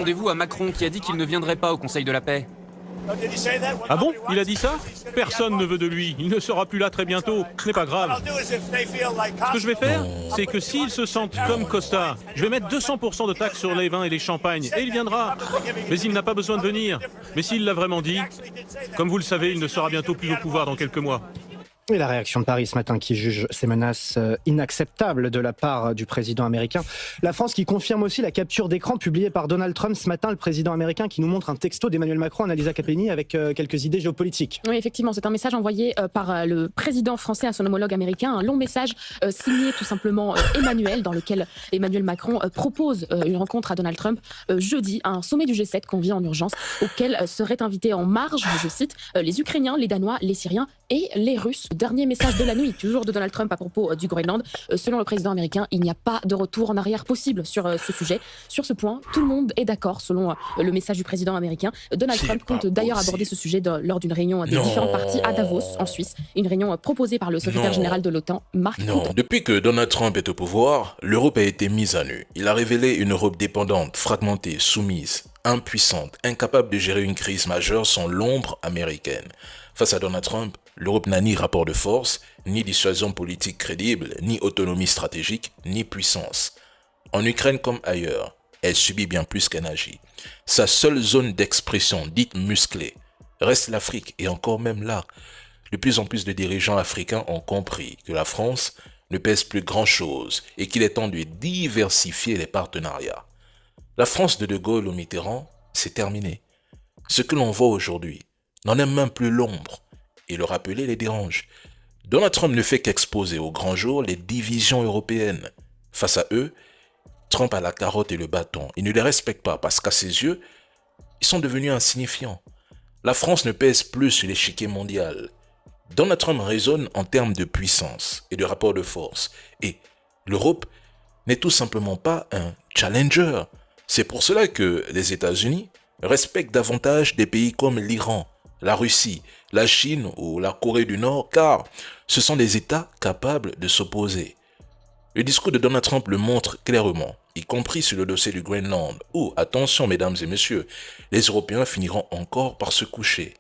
répondez-vous à Macron qui a dit qu'il ne viendrait pas au Conseil de la paix? Ah bon? Il a dit ça? Personne ne veut de lui. Il ne sera plus là très bientôt. Ce n'est pas grave. Ce que je vais faire, c'est que s'ils se sentent comme Costa, je vais mettre 200% de taxes sur les vins et les champagnes, et il viendra. Mais il n'a pas besoin de venir. Mais s'il l'a vraiment dit, comme vous le savez, il ne sera bientôt plus au pouvoir dans quelques mois. Et la réaction de Paris ce matin qui juge ces menaces inacceptables de la part du président américain. La France qui confirme aussi la capture d'écran publiée par Donald Trump ce matin, le président américain qui nous montre un texto d'Emmanuel Macron, Annalisa Capeni, avec quelques idées géopolitiques. Oui, effectivement, c'est un message envoyé par le président français à son homologue américain, un long message signé tout simplement Emmanuel, dans lequel Emmanuel Macron propose une rencontre à Donald Trump jeudi, un sommet du G7 convient en urgence, auquel seraient invités en marge, je cite, les Ukrainiens, les Danois, les Syriens et les Russes. Dernier message de la nuit, toujours de Donald Trump à propos du Groenland. Selon le président américain, il n'y a pas de retour en arrière possible sur ce sujet. Sur ce point, tout le monde est d'accord selon le message du président américain. Donald Trump compte d'ailleurs aborder ce sujet lors d'une réunion des différents partis à Davos, en Suisse. Une réunion proposée par le secrétaire général de l'OTAN, Mark Rutte. Depuis que Donald Trump est au pouvoir, l'Europe a été mise à nu. Il a révélé une Europe dépendante, fragmentée, soumise, impuissante, incapable de gérer une crise majeure sans l'ombre américaine. Face à Donald Trump, l'Europe n'a ni rapport de force, ni dissuasion politique crédible, ni autonomie stratégique, ni puissance. En Ukraine comme ailleurs, elle subit bien plus qu'elle n'agit. Sa seule zone d'expression, dite musclée, reste l'Afrique, et encore même là. De plus en plus de dirigeants africains ont compris que la France ne pèse plus grand-chose et qu'il est temps de diversifier les partenariats. La France de De Gaulle au Mitterrand, c'est terminé. Ce que l'on voit aujourd'hui n'en est même plus l'ombre, et le rappeler les dérange. Donald Trump ne fait qu'exposer au grand jour les divisions européennes. Face à eux, Trump a la carotte et le bâton. Il ne les respecte pas parce qu'à ses yeux, ils sont devenus insignifiants. La France ne pèse plus sur l'échiquier mondial. Donald Trump raisonne en termes de puissance et de rapport de force. Et l'Europe n'est tout simplement pas un challenger. C'est pour cela que les États-Unis respectent davantage des pays comme l'Iran, la Russie, la Chine ou la Corée du Nord, car ce sont des États capables de s'opposer. Le discours de Donald Trump le montre clairement, y compris sur le dossier du Groenland, où, attention mesdames et messieurs, les Européens finiront encore par se coucher.